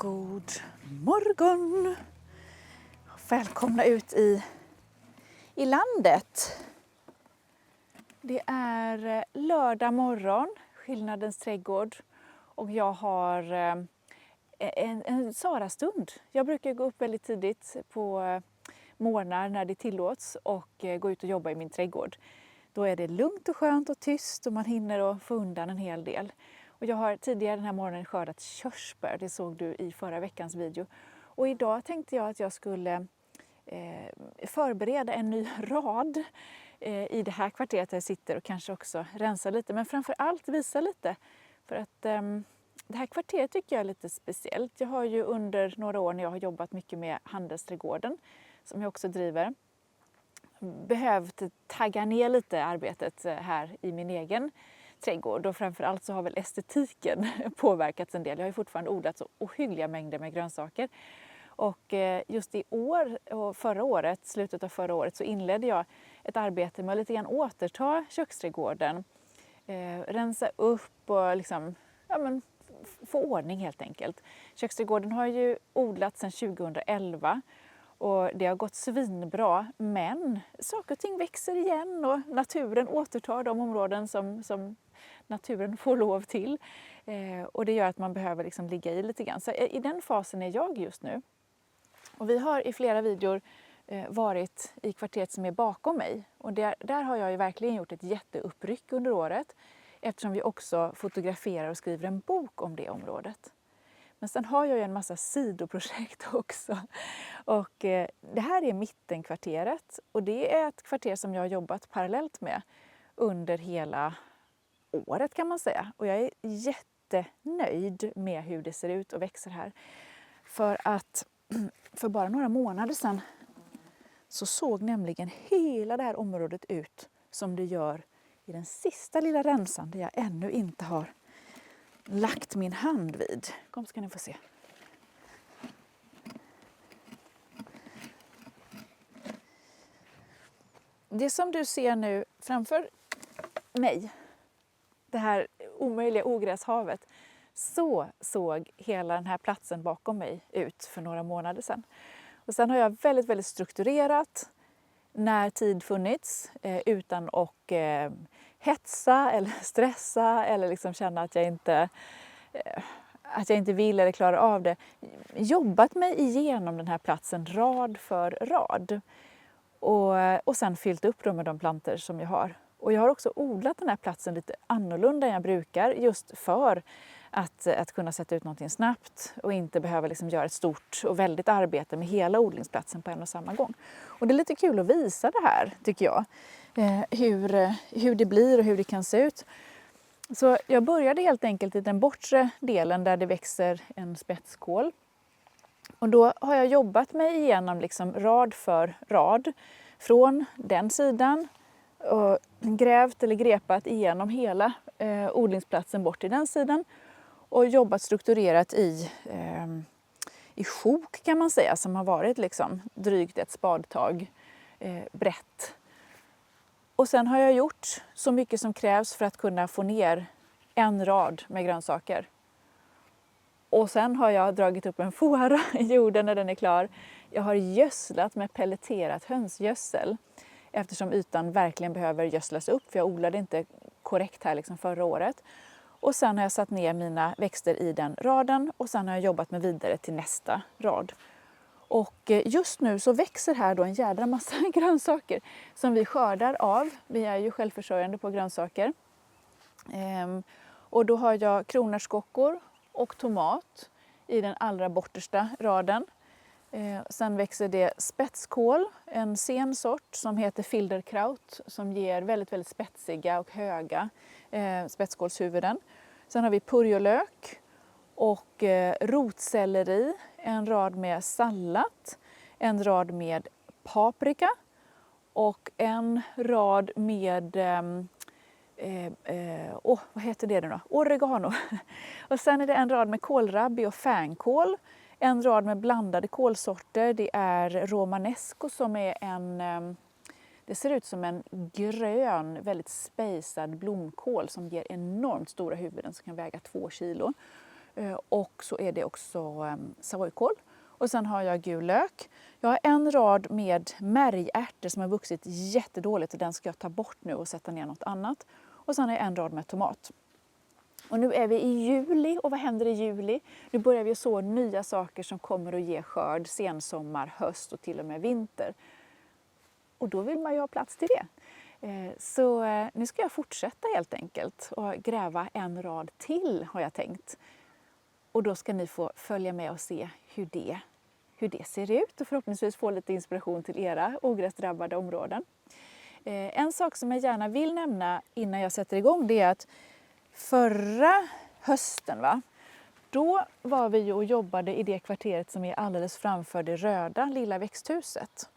God morgon! Välkomna ut i landet. Det är lördag morgon, Skillnadens trädgård, och jag har en Sara-stund. Jag brukar gå upp väldigt tidigt på morgnar när det tillåts och gå ut och jobba i min trädgård. Då är det lugnt och skönt och tyst och man hinner att få undan en hel del. Och jag har tidigare den här morgonen skördat körsbär, det såg du i förra veckans video. Och idag tänkte jag att jag skulle förbereda en ny rad i det här kvarteret där jag sitter och kanske också rensa lite. Men framför allt visa lite. För att det här kvarteret tycker jag är lite speciellt. Jag har ju under några år när jag har jobbat mycket med Handelsträdgården, som jag också driver, behövt tagga ner lite arbetet här i min egen trädgård. Och framförallt så har väl estetiken påverkats en del. Jag har ju fortfarande odlat så ohyggliga mängder med grönsaker. Och just i år och förra året, slutet av förra året, så inledde jag ett arbete med att lite grann återta köksträdgården. Rensa upp och liksom, få ordning helt enkelt. Köksträdgården har ju odlat sedan 2011 och det har gått svinbra, men saker och ting växer igen och naturen återtar de områden som naturen får lov till. Och det gör att man behöver liksom ligga i lite grann. Så i den fasen är jag just nu. Och vi har i flera videor varit i kvarteret som är bakom mig. Och där har jag ju verkligen gjort ett jätteuppryck under året, eftersom vi också fotograferar och skriver en bok om det området. Men sen har jag ju en massa sidoprojekt också. Och det här är mittenkvarteret och det är ett kvarter som jag har jobbat parallellt med under hela året kan man säga. Och jag är jättenöjd med hur det ser ut och växer här. För att för bara några månader sedan så såg nämligen hela det här området ut som det gör i den sista lilla remsan där jag ännu inte har lagt min hand vid. Kom ska ni få se. Det som du ser nu framför mig, det här omöjliga ogräshavet, så såg hela den här platsen bakom mig ut för några månader sedan. Och sen har jag väldigt, väldigt strukturerat när tid funnits utan att hetsa eller stressa eller liksom känna att jag inte vill eller klarar av det. Jobbat mig igenom den här platsen rad för rad och sen fyllt upp dem med de planter som jag har. Och jag har också odlat den här platsen lite annorlunda än jag brukar just för att kunna sätta ut någonting snabbt och inte behöva liksom göra ett stort och väldigt arbete med hela odlingsplatsen på en och samma gång. Och det är lite kul att visa det här tycker jag, hur det blir och hur det kan se ut. Så jag började helt enkelt i den bortre delen där det växer en spetskål. Och då har jag jobbat mig igenom liksom rad för rad från den sidan och grävt eller grepat igenom hela odlingsplatsen bort till den sidan och jobbat strukturerat i sjok kan man säga, som har varit liksom drygt ett spadtag brett. Och sen har jag gjort så mycket som krävs för att kunna få ner en rad med grönsaker. Och sen har jag dragit upp en fåra i jorden när den är klar. Jag har gödslat med pelleterat hönsgödsel eftersom ytan verkligen behöver gödslas upp, för jag odlade inte korrekt här liksom förra året. Och sen har jag satt ner mina växter i den raden och sen har jag jobbat med vidare till nästa rad. Och just nu så växer här då en jädra massa grönsaker som vi skördar av. Vi är ju självförsörjande på grönsaker. Och då har jag kronärtskockor och tomat i den allra bortersta raden. Sen växer det spetskål, en sen sort som heter Filderkraut som ger väldigt, väldigt spetsiga och höga spetskålshuvuden. Sen har vi purjolök och rotselleri, en rad med sallad, en rad med paprika och en rad med vad heter det nu då? Oregano. Och sen är det en rad med kålrabbi och fänkål. En rad med blandade kålsorter. Det är romanesco som är det ser ut som en grön, väldigt spejsad blomkål som ger enormt stora huvuden som kan väga 2 kilo. Och så är det också savojkål. Och sen har jag gul lök. Jag har en rad med märgärtor som har vuxit jättedåligt och den ska jag ta bort nu och sätta ner något annat. Och sen har jag en rad med tomat. Och nu är vi i juli och vad händer i juli? Nu börjar vi så nya saker som kommer att ge skörd sensommar, höst och till och med vinter. Och då vill man ju ha plats till det. Så nu ska jag fortsätta helt enkelt och gräva en rad till har jag tänkt. Och då ska ni få följa med och se hur det ser ut och förhoppningsvis få lite inspiration till era ogräsdrabbade områden. En sak som jag gärna vill nämna innan jag sätter igång det är att förra hösten, då var vi och jobbade i det kvarteret som är alldeles framför det röda lilla växthuset.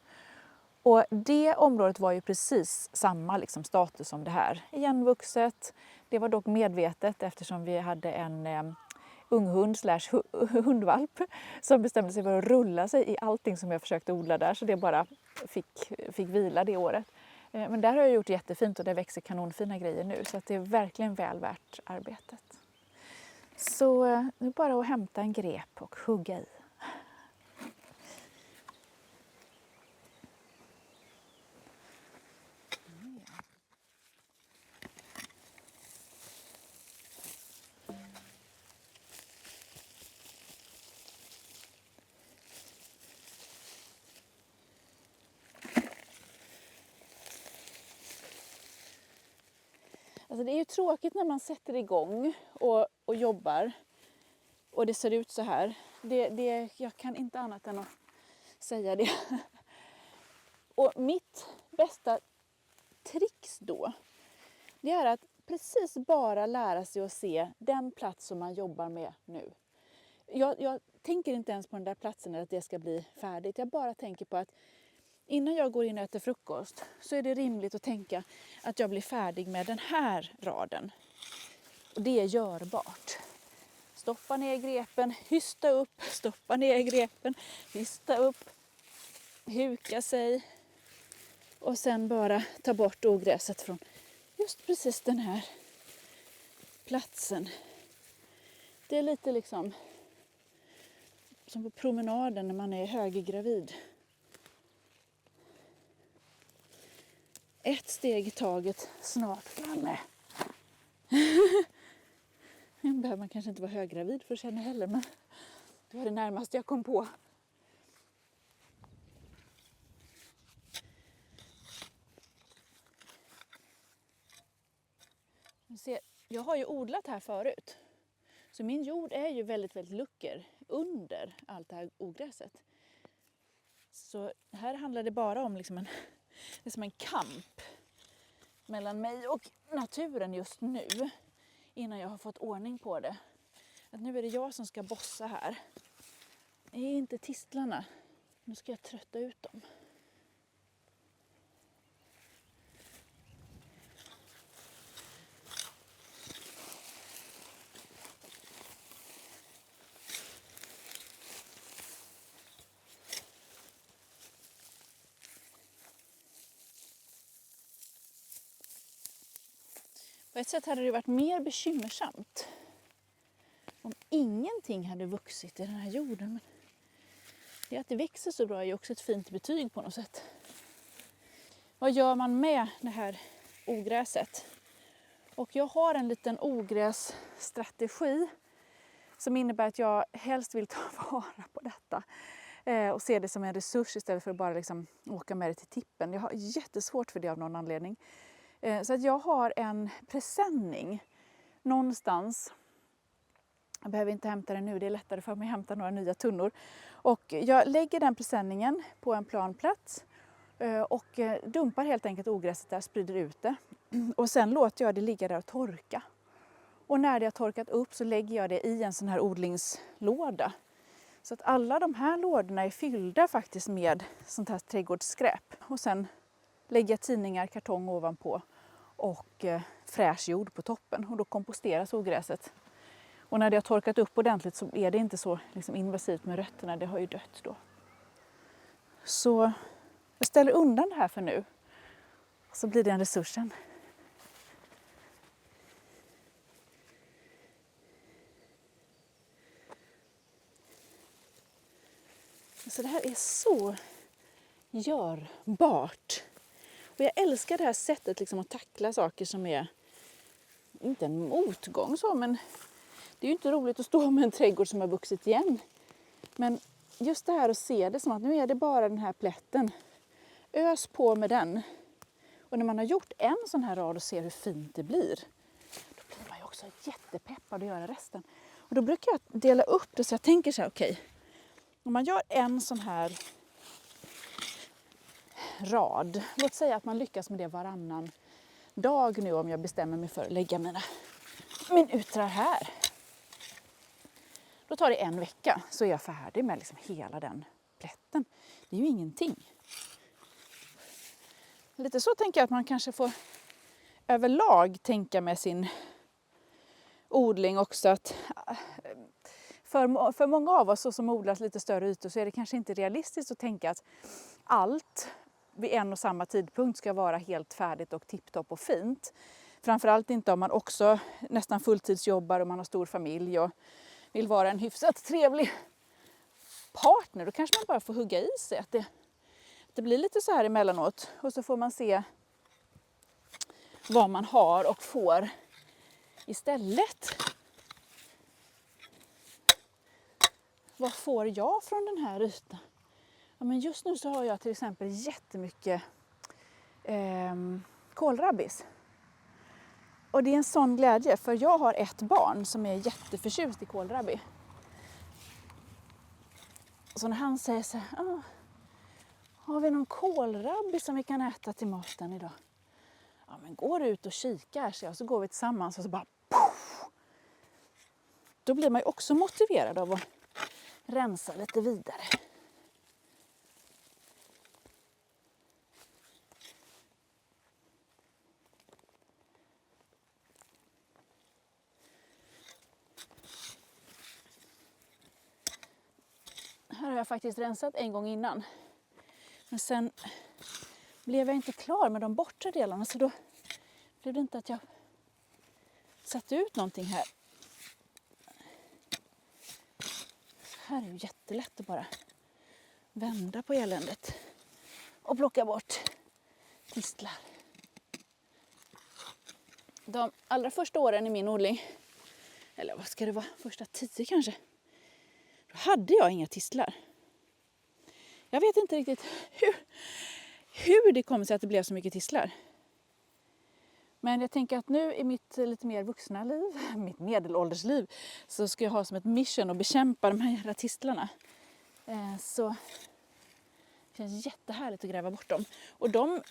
Och det området var ju precis samma status som det här. Igenvuxet. Det var dock medvetet eftersom vi hade en unghund / hundvalp som bestämde sig för att rulla sig i allting som jag försökte odla där. Så det bara fick vila det året. Men där har jag gjort jättefint och det växer kanonfina grejer nu. Så att det är verkligen väl värt arbetet. Så nu bara att hämta en grep och hugga i. Alltså det är ju tråkigt när man sätter igång och jobbar och det ser ut så här. Jag kan inte annat än att säga det. Och mitt bästa trix då, det är att precis bara lära sig att se den plats som man jobbar med nu. Jag tänker inte ens på den där platsen eller att det ska bli färdigt. Jag bara tänker på att innan jag går in och äter frukost så är det rimligt att tänka att jag blir färdig med den här raden. Och det är görbart. Stoppa ner grepen, hysta upp, stoppa ner grepen, hysta upp, huka sig och sen bara ta bort ogräset från just precis den här platsen. Det är lite som på promenaden när man är höggravid. Ett steg i taget, snart framme. Nu behöver man kanske inte vara höggravid för att känna heller, men det var det närmaste jag kom på. Jag har ju odlat här förut. Så min jord är ju väldigt, väldigt lucker under allt det här ogräset. Så här handlar det bara om det är som en kamp mellan mig och naturen just nu. Innan jag har fått ordning på det. Att nu är det jag som ska bossa här. Det är inte tistlarna. Nu ska jag trötta ut dem. På ett sätt hade det varit mer bekymmersamt om ingenting hade vuxit i den här jorden. Men det att det växer så bra är ju också ett fint betyg på något sätt. Vad gör man med det här ogräset? Och jag har en liten ogrässtrategi som innebär att jag helst vill ta vara på detta och se det som en resurs istället för att bara åka med det till tippen. Jag har jättesvårt för det av någon anledning. Så att jag har en presenning någonstans. Jag behöver inte hämta den nu, det är lättare för mig att hämta några nya tunnor. Och jag lägger den presenningen på en plan plats och dumpar helt enkelt ogräset där, sprider ut det. Och sen låter jag det ligga där och torka. Och när det har torkat upp så lägger jag det i en sån här odlingslåda. Så att alla de här lådorna är fyllda faktiskt med sånt här trädgårdsskräp. Och sen lägger jag tidningar, kartong ovanpå och fräsch jord på toppen. Och då komposteras ogräset. Och när det har torkat upp ordentligt så är det inte så invasivt med rötterna. Det har ju dött då. Så jag ställer undan det här för nu. Och så blir det en resursen. Så det här är så görbart. Och jag älskar det här sättet liksom att tackla saker som är inte en motgång så, men det är ju inte roligt att stå med en trädgård som har vuxit igen. Men just det här att se det som att nu är det bara den här plätten. Ös på med den. Och när man har gjort en sån här rad och ser hur fint det blir, då blir man ju också jättepeppad att göra resten. Och då brukar jag dela upp det så jag tänker så här, okej, om man gör en sån här rad, låt säga att man lyckas med det varannan dag nu om jag bestämmer mig för att lägga mina minutrar här. Då tar det en vecka så är jag färdig med liksom hela den plätten. Det är ju ingenting. Lite så tänker jag att man kanske får överlag tänka med sin odling också. Att för många av oss som odlar lite större ytor så är det kanske inte realistiskt att tänka att allt vid en och samma tidpunkt ska vara helt färdigt och tipptopp och fint. Framförallt inte om man också nästan fulltidsjobbar och man har stor familj och vill vara en hyfsat trevlig partner. Då kanske man bara får hugga i sig att det blir lite så här emellanåt. Och så får man se vad man har och får istället. Vad får jag från den här ytan? Ja, men just nu så har jag till exempel jättemycket kålrabbis. Och det är en sån glädje för jag har ett barn som är jätteförtjust i kålrabbi. Så när han säger så här, har vi någon kålrabbi som vi kan äta till maten idag? Ja, men går ut och kikar, så går vi tillsammans och så bara poff! Då blir man ju också motiverad av att rensa lite vidare. Här har jag faktiskt rensat en gång innan. Men sen blev jag inte klar med de bortre delarna så då blev det inte att jag satte ut någonting här. Så här är ju jättelätt att bara vända på eländet och plocka bort tistlar. De allra första åren i min odling, eller vad ska det vara, första 10 kanske, då hade jag inga tistlar. Jag vet inte riktigt hur det kommer sig att det blev så mycket tistlar. Men jag tänker att nu i mitt lite mer vuxna liv, mitt medelåldersliv, så ska jag ha som ett mission att bekämpa de här jävla tistlarna. Så det känns jättehärligt att gräva bort dem. Och de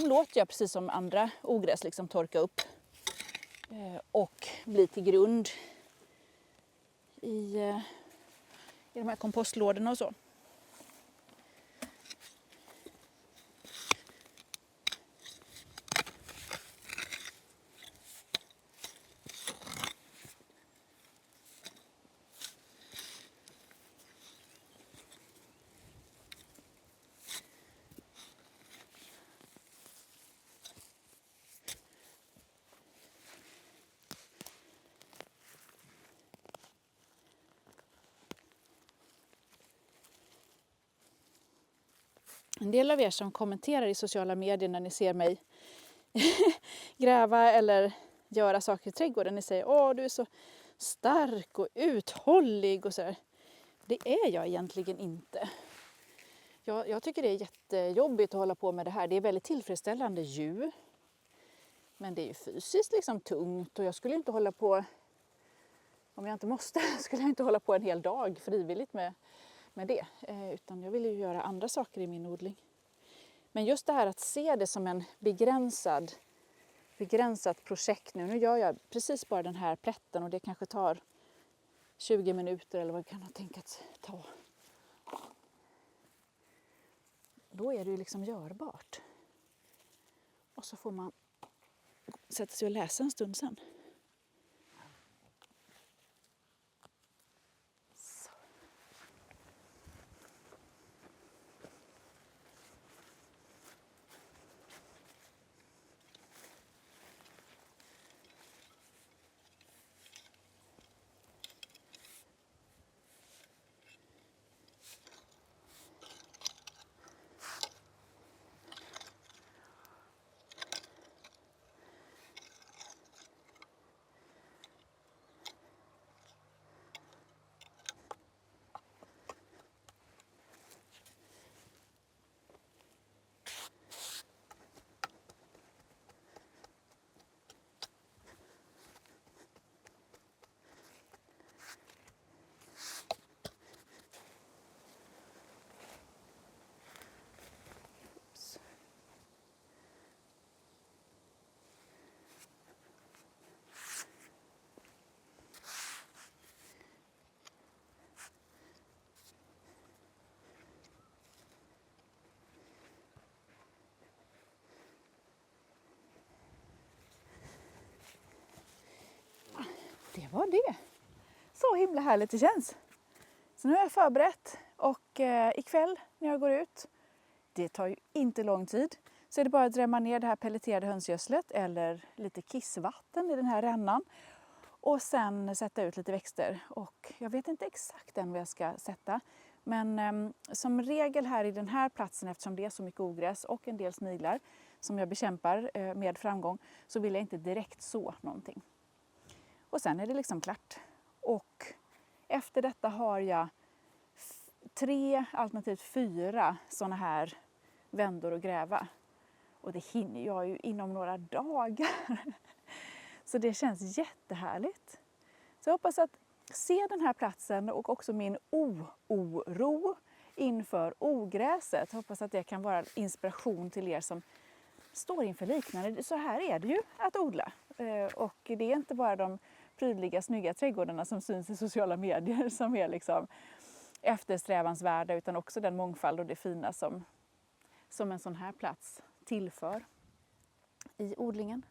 låter jag precis som andra ogräs liksom torka upp och bli till grund i de här kompostlådorna och så. En del av er som kommenterar i sociala medier när ni ser mig gräva eller göra saker i trädgården, ni säger du är så stark och uthållig och så där. Det är jag egentligen inte. Jag tycker det är jättejobbigt att hålla på med det här. Det är väldigt tillfredsställande ju. Men det är ju fysiskt liksom tungt och jag skulle inte hålla på, om jag inte måste, skulle jag inte hålla på en hel dag frivilligt med det. Utan jag vill ju göra andra saker i min odling. Men just det här att se det som en begränsat projekt nu. Nu gör jag precis bara den här plätten och det kanske tar 20 minuter eller vad kan jag tänka att ta. Då är det ju liksom görbart. Och så får man sätta sig och läsa en stund sen. det var det. Så himla härligt det känns. Så nu har jag förberett och ikväll när jag går ut, det tar ju inte lång tid, så är det bara att drämma ner det här pelleterade hönsgödslet eller lite kissvatten i den här rännan. Och sen sätta ut lite växter. Och jag vet inte exakt än vad jag ska sätta. Men som regel här i den här platsen, eftersom det är så mycket ogräs och en del sniglar som jag bekämpar med framgång, så vill jag inte direkt så någonting. Och sen är det liksom klart. Och efter detta har jag 3 alternativt 4 sådana här vändor att gräva. Och det hinner jag ju inom några dagar. Så det känns jättehärligt. Så jag hoppas att se den här platsen och också min oro inför ogräset. Jag hoppas att det kan vara inspiration till er som står inför liknande. Så här är det ju att odla. Och det är inte bara de prydliga, snygga trädgårdarna som syns i sociala medier som är liksom eftersträvansvärda, utan också den mångfald och det fina som en sån här plats tillför i odlingen.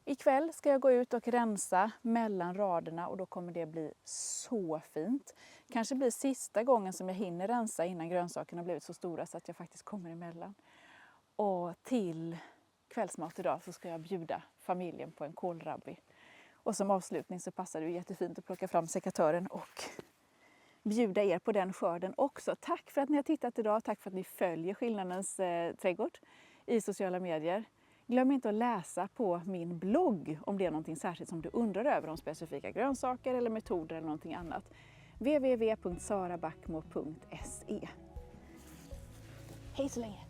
Ikväll ska jag gå ut och rensa mellan raderna och då kommer det bli så fint. Kanske blir sista gången som jag hinner rensa innan grönsakerna har blivit så stora så att jag faktiskt kommer emellan. Och till kvällsmat idag så ska jag bjuda familjen på en kålrabbi. Och som avslutning så passar det ju jättefint att plocka fram sekatören och bjuda er på den skörden också. Tack för att ni har tittat idag. Tack för att ni följer Skillnadens trädgård i sociala medier. Glöm inte att läsa på min blogg om det är någonting särskilt som du undrar över om specifika grönsaker eller metoder eller någonting annat. www.sarabackmo.se. Hej så länge!